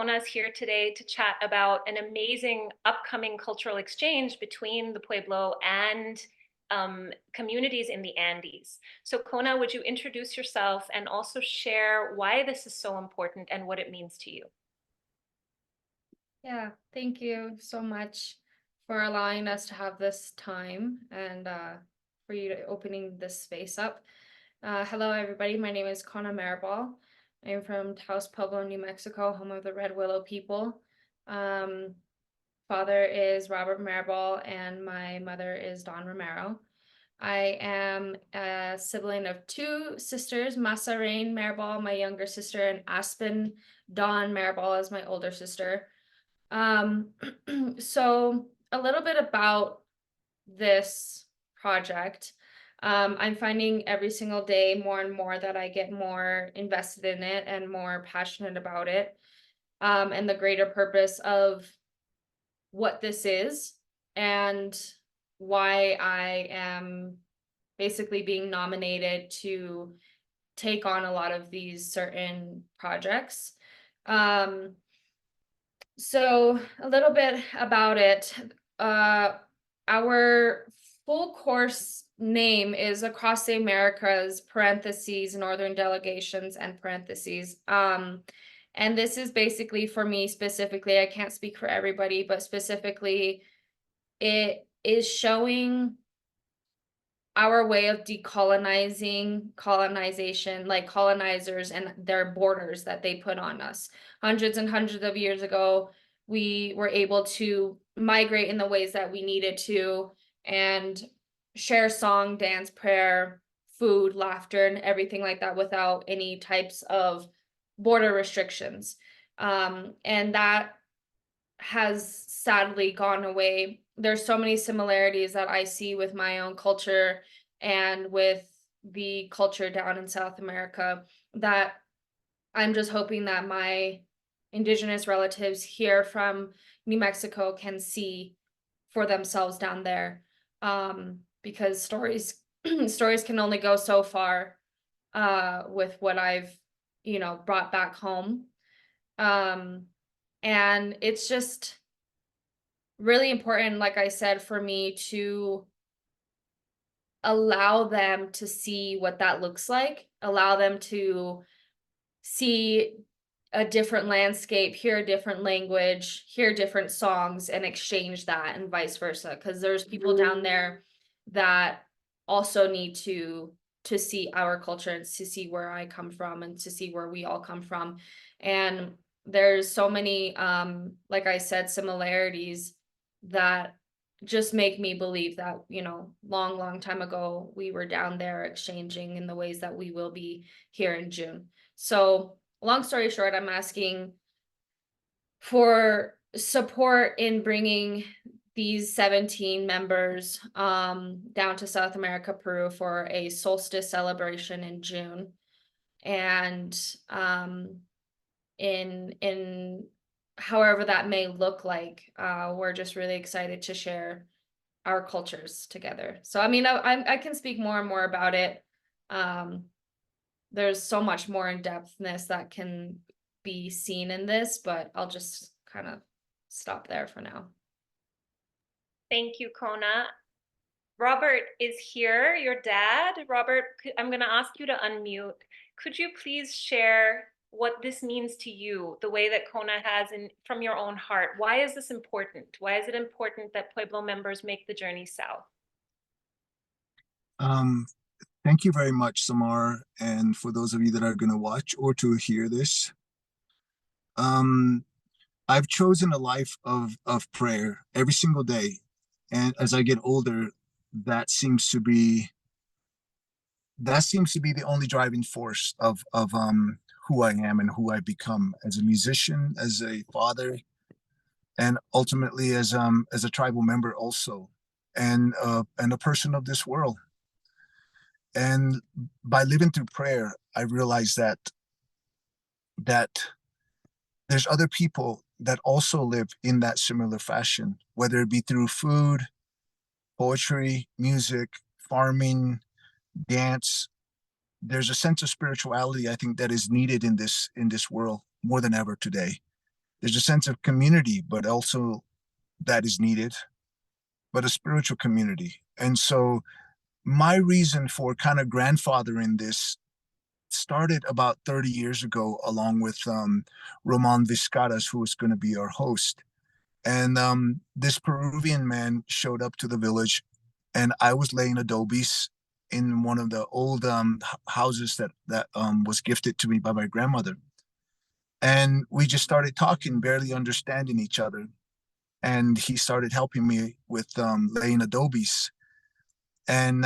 Kona is here today to chat about an amazing upcoming cultural exchange between the Pueblo and communities in the Andes. So Kona, would you introduce yourself and also share why this is so important and what it means to you? Yeah, thank you so much for allowing us to have this time and for you to opening this space up. Hello, everybody. My name is Kona Maribal. I'm from Taos Pueblo, New Mexico, home of the Red Willow people. Um, Father is Robert Maribal, and my mother is Dawn Romero. I am a sibling of two sisters, Masa Rain Maribal, my younger sister, and Aspen Dawn Maribal is my older sister. Um, so a little bit about this project. I'm finding every single day more and more that I get more invested in it and more passionate about it. And the greater purpose of what this is and why I am basically being nominated to take on a lot of these certain projects. Um, So a little bit about it. Uh, our full course name is Across the Americas, parentheses, Northern Delegations, and parentheses. And this is basically for me specifically, I can't speak for everybody, but specifically, it is showing our way of decolonizing colonization, like colonizers and their borders that they put on us. Hundreds and hundreds of years ago, we were able to migrate in the ways that we needed to and share song, dance, prayer, food, laughter, and everything like that without any types of border restrictions. And that has sadly gone away. There's so many similarities that I see with my own culture and with the culture down in South America that I'm just hoping that my Indigenous relatives here from New Mexico can see for themselves down there. Because stories stories can only go so far with what I've, brought back home. Um, and it's just really important, like I said, for me to allow them to see what that looks like, allow them to see a different landscape, hear a different language, hear different songs, and exchange that, and vice versa. Because there's people down there that also need to see our culture and to see where I come from and to see where we all come from. And there's so many, like I said, similarities that just make me believe that, long, long time ago, we were down there exchanging in the ways that we will be here in June. So, long story short, I'm asking for support in bringing these 17 members down to South America, Peru for a solstice celebration in June. And in however that may look like, we're just really excited to share our cultures together. So I mean, I can speak more and more about it. Um, there's so much more in depthness that can be seen in this, but I'll just kind of stop there for now. Thank you, Kona. Robert is here, your dad. Robert, I'm going to ask you to unmute. Could you please share what this means to you, the way that Kona has from your own heart? Why is this important? Why is it important that Pueblo members make the journey south? Um, Thank you very much, Samar, and for those of you that are going to watch or to hear this. Um, I've chosen a life of prayer every single day, and as I get older, that seems to be the only driving force of who I am and who I become as a musician, as a father, and ultimately as a tribal member also, and a person of this world. And by living through prayer, I realized that there's other people that also live in that similar fashion, whether it be through food, poetry, music, farming, dance. There's a sense of spirituality I think that is needed in this world more than ever today. There's a sense of community, but also that is needed, but a spiritual community. And so my reason for kind of grandfathering this started about 30 years ago, along with Roman Vizcarras, who was going to be our host. And this Peruvian man showed up to the village, and I was laying adobes in one of the old houses that was gifted to me by my grandmother. And we just started talking, barely understanding each other. And he started helping me with laying adobes. And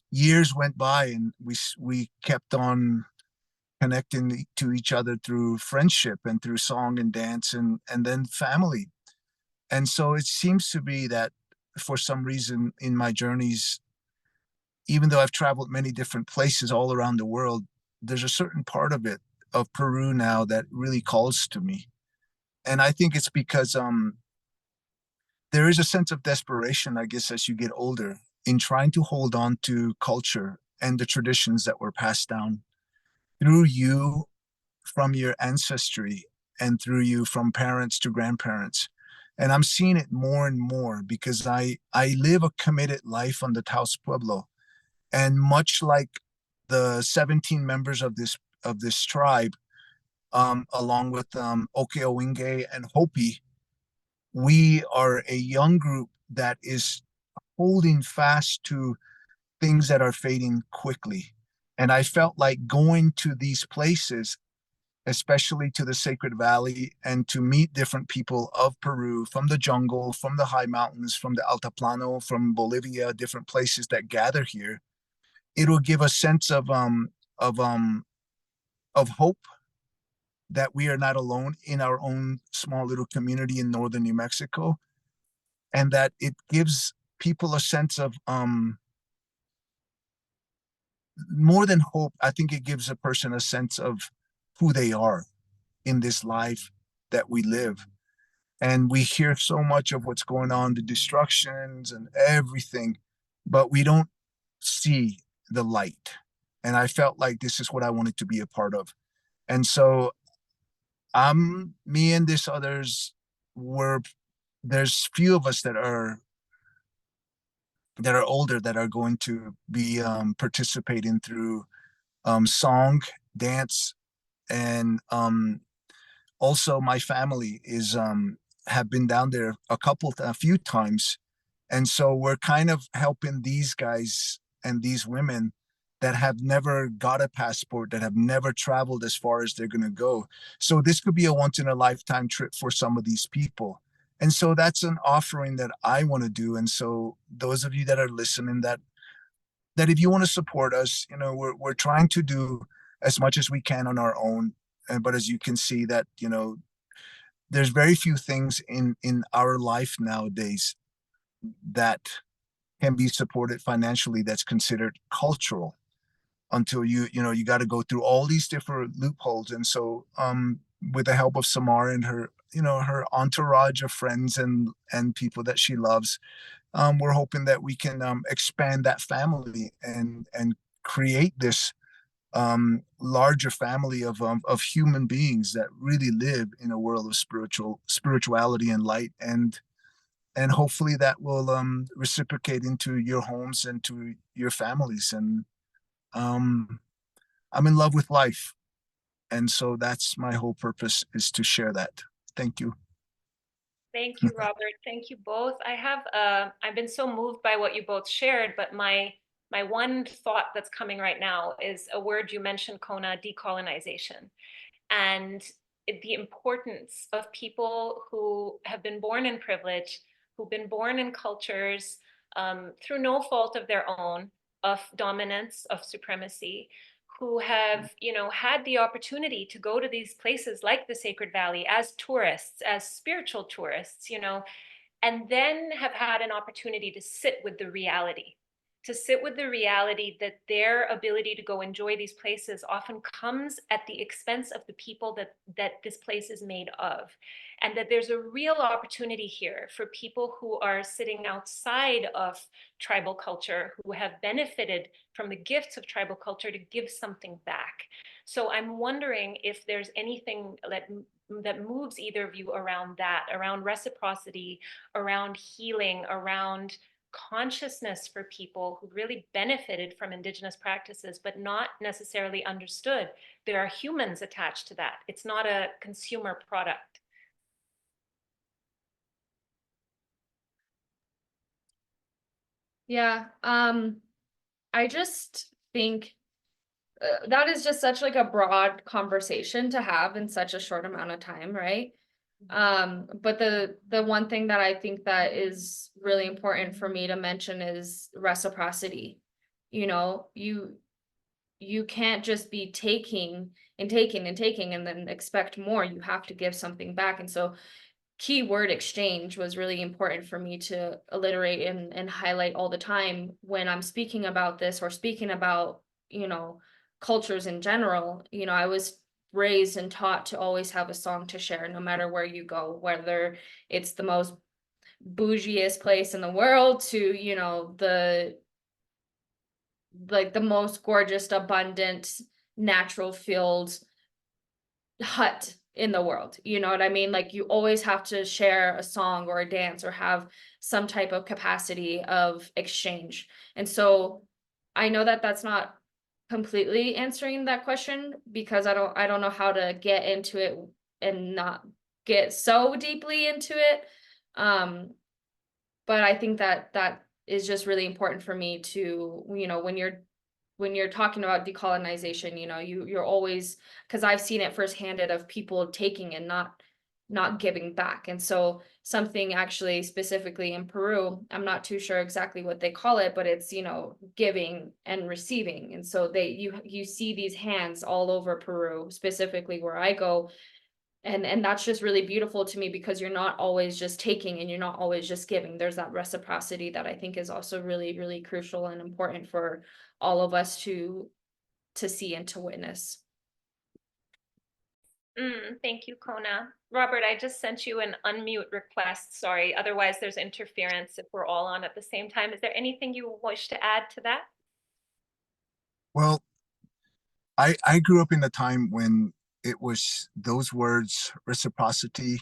years went by, and we kept on connecting to each other through friendship and through song and dance, and then family. And so it seems to be that for some reason in my journeys, even though I've traveled many different places all around the world, there's a certain part of it, of Peru now, that really calls to me. And I think it's because there is a sense of desperation, I guess, as you get older, in trying to hold on to culture and the traditions that were passed down through you, from your ancestry, and through you from parents to grandparents. And I'm seeing it more and more because I live a committed life on the Taos Pueblo. And much like the 17 members of this tribe, along with Okeowinge and Hopi, we are a young group that is holding fast to things that are fading quickly. And I felt like going to these places, especially to the Sacred Valley, and to meet different people of Peru, from the jungle, from the high mountains, from the Altiplano, from Bolivia, different places that gather here. It'll give a sense of of hope, that we are not alone in our own small little community in northern New Mexico, and that it gives people a sense of more than hope. I think it gives a person a sense of who they are in this life that we live. And we hear so much of what's going on, the destructions and everything, but we don't see the light. And I felt like this is what I wanted to be a part of. And so me and this others were, there's few of us that are older, that are going to be participating through song, dance, and also my family is have been down there a few times. And so we're kind of helping these guys and these women that have never got a passport, that have never traveled as far as they're going to go. So this could be a once in a lifetime trip for some of these people. And so that's an offering that I want to do. And so those of you that are listening, that if you want to support us, we're trying to do as much as we can on our own. But as you can see, that there's very few things in our life nowadays that can be supported financially that's considered cultural, until you got to go through all these different loopholes. And so with the help of Samar and her entourage of friends and people that she loves, we're hoping that we can expand that family and create this larger family of human beings that really live in a world of spirituality and light. And hopefully that will reciprocate into your homes and to your families. And um, I'm in love with life, and so that's my whole purpose, is to share that. Thank you. Thank you, Robert. Thank you both. I've been so moved by what you both shared, but my one thought that's coming right now is a word you mentioned, Kona: decolonization. And the importance of people who have been born in privilege, who've been born in cultures through no fault of their own, of dominance, of supremacy, who have, had the opportunity to go to these places like the Sacred Valley as tourists, as spiritual tourists, and then have had an opportunity to sit with the reality, that their ability to go enjoy these places often comes at the expense of the people that this place is made of. And that there's a real opportunity here for people who are sitting outside of tribal culture, who have benefited from the gifts of tribal culture, to give something back. So I'm wondering if there's anything that that moves either of you around that, around reciprocity, around healing, around consciousness for people who really benefited from Indigenous practices, but not necessarily understood. There are humans attached to that. It's not a consumer product. Yeah, I just think that is just such like a broad conversation to have in such a short amount of time, right? But the one thing that I think that is really important for me to mention is reciprocity. You know, you can't just be taking and taking and taking and then expect more. You have to give something back. And so keyword exchange was really important for me to alliterate and highlight all the time when I'm speaking about this or speaking about, you know, cultures in general. You know, I was raised and taught to always have a song to share no matter where you go, whether it's the most bougiest place in the world to, you know, the like the most gorgeous, abundant, natural field hut in the world. You know what I mean? Like you always have to share a song or a dance or have some type of capacity of exchange. And so I know that that's not completely answering that question because I don't know how to get into it and not get so deeply into it. But I think that that is just really important for me to, you know, when you're talking about decolonization, you know, you're always, because I've seen it firsthand of people taking and not giving back. And so something actually specifically in Peru, I'm not too sure exactly what they call it, but it's, you know, giving and receiving. And so you see these hands all over Peru, specifically where I go. And that's just really beautiful to me because you're not always just taking and you're not always just giving. There's that reciprocity that I think is also really, really crucial and important for all of us to see and to witness. Thank you, Kona. Robert, I just sent you an unmute request. Sorry, otherwise there's interference if we're all on at the same time. Is there anything you wish to add to that? Well, I grew up in a time when it was those words, reciprocity,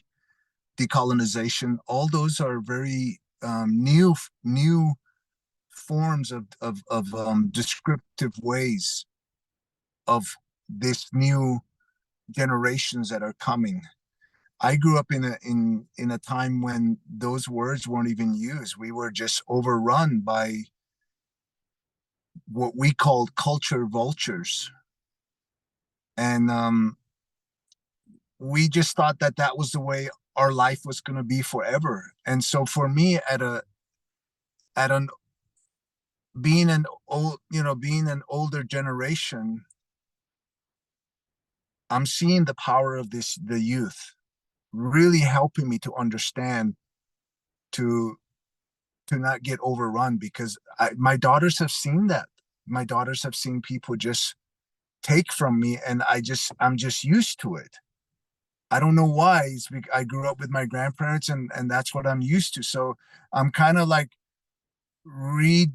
decolonization, all those are very new forms of descriptive ways of this new generations that are coming. I grew up in a time when those words weren't even used. We were just overrun by what we called culture vultures, and we just thought that that was the way our life was going to be forever. And so for me, at an being an old, being an older generation, I'm seeing the power of the youth really helping me to understand to to not get overrun because my daughters have seen that. My daughters have seen people just take from me, and I'm just used to it. I don't know why. I grew up with my grandparents, and that's what I'm used to. So I'm kind of like re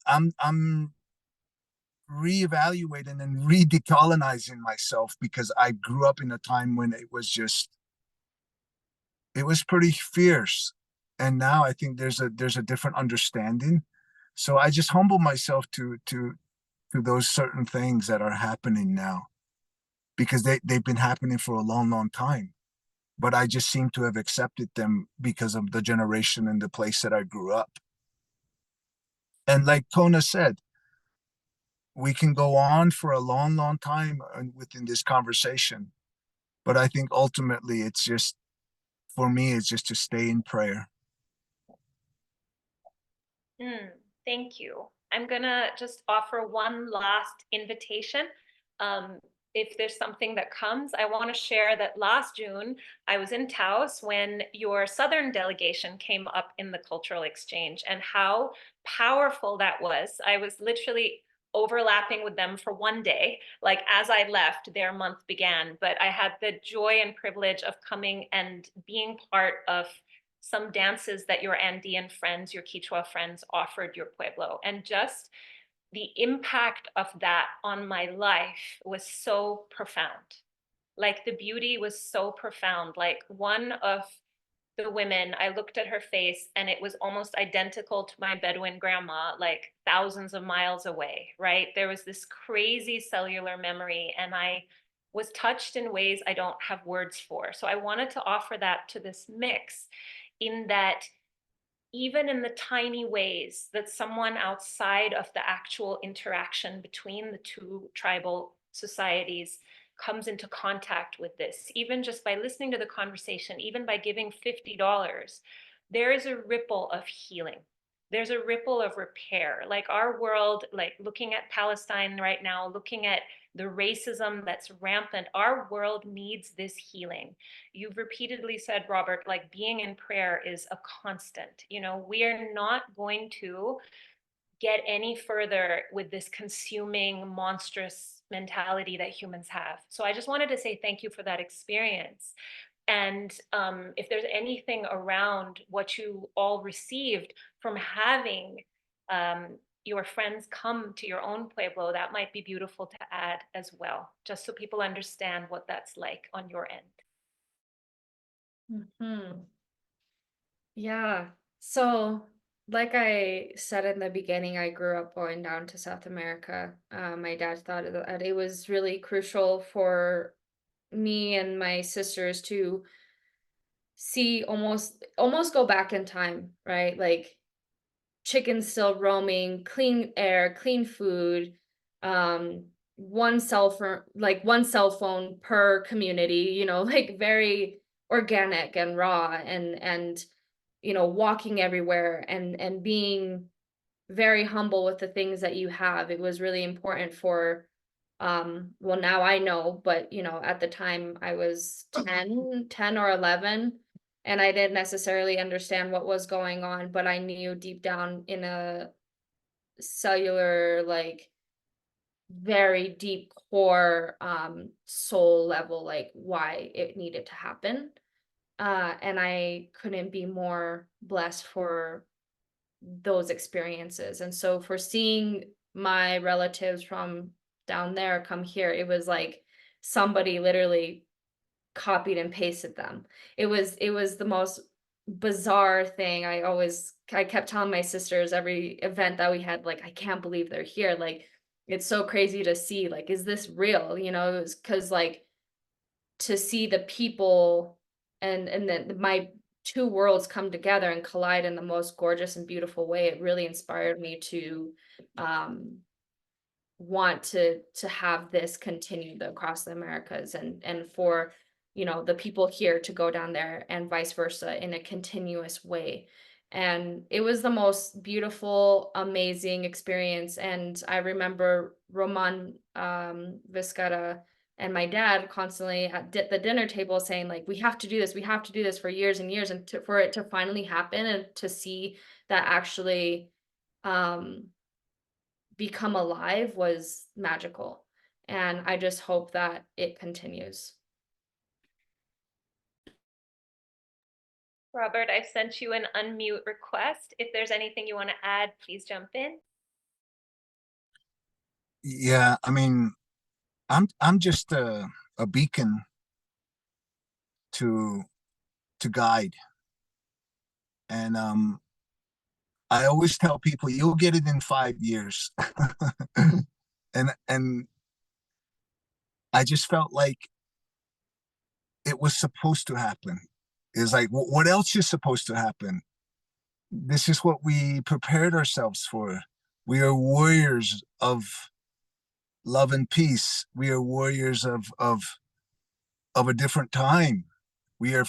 I'm reevaluating and redecolonizing myself because I grew up in a time when it was pretty fierce. And now I think there's a different understanding. So I just humble myself to those certain things that are happening now because they've been happening for a long time. But I just seem to have accepted them because of the generation and the place that I grew up. And like Kona said, we can go on for a long time within this conversation. But I think ultimately it's just, for me, it's just to stay in prayer. Thank you. I'm gonna just offer one last invitation. Um, if there's something that comes, I want to share that last June, I was in Taos when your Southern delegation came up in the cultural exchange and how powerful that was. I was literally overlapping with them for one day. Like as I left, their month began, but I had the joy and privilege of coming and being part of some dances that your Andean friends, your Quechua friends offered your Pueblo. And just the impact of that on my life was so profound. Like the beauty was so profound. Like one of the women, I looked at her face and it was almost identical to my Bedouin grandma, like thousands of miles away, right? There was this crazy cellular memory, and I was touched in ways I don't have words for. So I wanted to offer that to this mix, in that even in the tiny ways that someone outside of the actual interaction between the two tribal societies comes into contact with this, even just by listening to the conversation, even by giving $50, there is a ripple of healing. There's a ripple of repair. Like our world, like looking at Palestine right now, looking at the racism that's rampant, our world needs this healing. You've repeatedly said, Robert, like being in prayer is a constant. You know, we are not going to get any further with this consuming, monstrous mentality that humans have. So I just wanted to say thank you for that experience. And if there's anything around what you all received from having your friends come to your own pueblo, that might be beautiful to add as well, just so people understand what that's like on your end. Yeah. So, like I said in the beginning, I grew up going down to South America. My dad thought that it was really crucial for me and my sisters to see almost go back in time, right? Like chickens still roaming, clean air, clean food, um, one cell phone per community, like very organic and raw and walking everywhere and being very humble with the things that you have. It was really important for well, now I know, but at the time I was 10 or 11, and I didn't necessarily understand what was going on, but I knew deep down in a cellular, like very deep core soul level, like why it needed to happen. And I couldn't be more blessed for those experiences. And so for seeing my relatives from down there come here, it was like somebody literally copied and pasted them. It was the most bizarre thing. I kept telling my sisters every event that we had, like, I can't believe they're here. Like, it's so crazy to see, like, is this real? It was because, like, to see the people and then my two worlds come together and collide in the most gorgeous and beautiful way. It really inspired me to um want to have this continued across the Americas, and for the people here to go down there and vice versa in a continuous way. And it was the most beautiful, amazing experience. And I remember Roman Viscara and my dad constantly at the dinner table saying, like, we have to do this, we have to do this, for years and years, and for it to finally happen and to see that actually um become alive was magical. And I just hope that it continues. Robert, I've sent you an unmute request. If there's anything you want to add, please jump in. Yeah, I mean, I'm just a beacon to guide. And I always tell people you'll get it in 5 years. And I just felt like it was supposed to happen. It's like, what else is supposed to happen? This is what we prepared ourselves for. We are warriors of love and peace. We are warriors of a different time. We are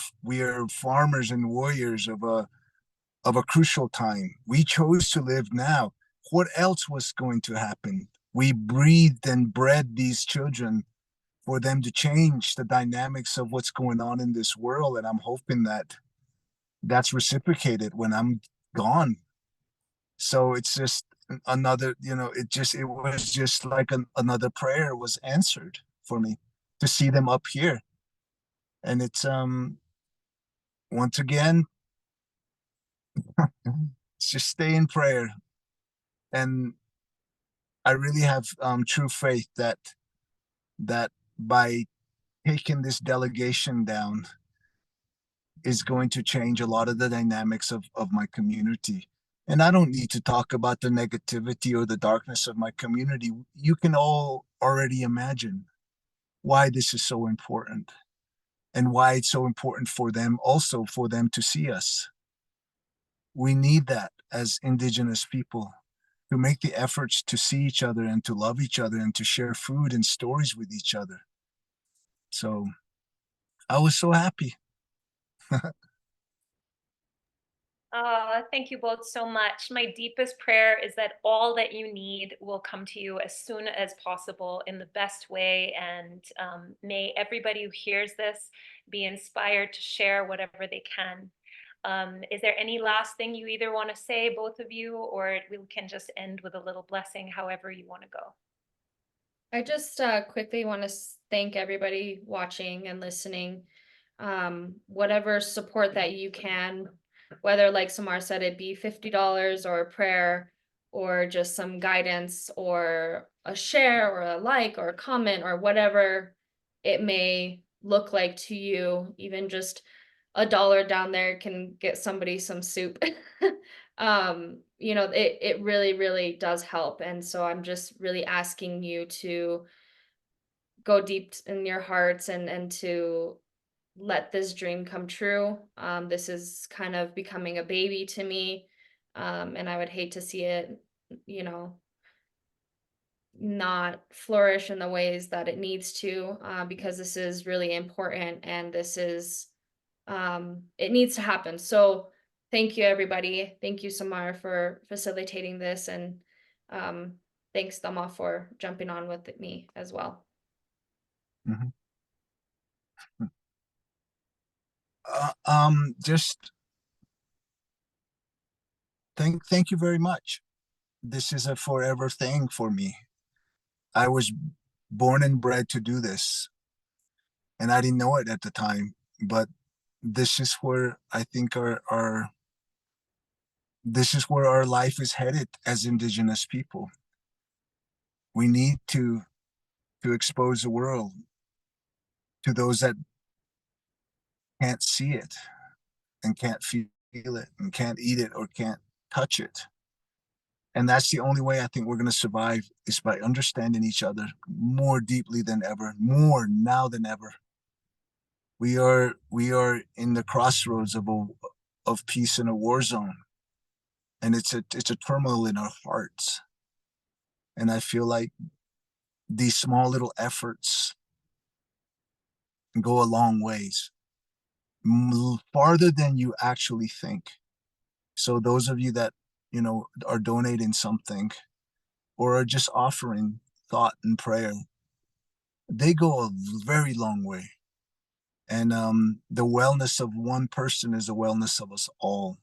farmers and warriors of a crucial time. We chose to live now. What else was going to happen? We breathed and bred these children for them to change the dynamics of what's going on in this world. And I'm hoping that that's reciprocated when I'm gone. So it's just another, it was just like another prayer was answered for me to see them up here. And it's, once again, it's just stay in prayer. And I really have true faith that by taking this delegation down is going to change a lot of the dynamics of my community. And I don't need to talk about the negativity or the darkness of my community. You can all already imagine why this is so important and why it's so important for them also for them to see us. We need that as Indigenous people to make the efforts to see each other and to love each other and to share food and stories with each other. So I was so happy. Thank you both so much. My deepest prayer is that all that you need will come to you as soon as possible in the best way. And may everybody who hears this be inspired to share whatever they can. Is there any last thing you either want to say, both of you, or we can just end with a little blessing, however you want to go? I just quickly want to thank everybody watching and listening. Whatever support that you can, whether like Samar said, it be $50 or a prayer or just some guidance or a share or a like or a comment or whatever it may look like to you, even just $1 down there can get somebody some soup. It really, really does help. And so I'm just really asking you to go deep in your hearts and to let this dream come true. This is kind of becoming a baby to me. And I would hate to see it, you know, not flourish in the ways that it needs to, because this is really important and this is, it needs to happen. So thank you, everybody. Thank you, Samar, for facilitating this. And um, thanks, Dama, for jumping on with me as well. Mhm. Just thank you very much. This is a forever thing for me. I was born and bred to do this, and I didn't know it at the time, but this is where I think our this is where our life is headed as Indigenous people. We need to expose the world to those that can't see it and can't feel it and can't eat it or can't touch it. And that's the only way I think we're going to survive is by understanding each other more deeply than ever, more now than ever. We are in the crossroads of peace in a war zone, and it's a turmoil in our hearts. And I feel like these small little efforts go a long ways, farther than you actually think. So those of you that are donating something or are just offering thought and prayer, they go a very long way. And the wellness of one person is the wellness of us all.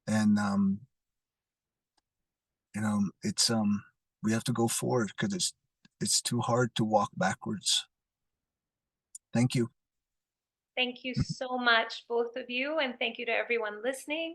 And it's we have to go forward because it's too hard to walk backwards. Thank you. Thank you so much, both of you, and thank you to everyone listening.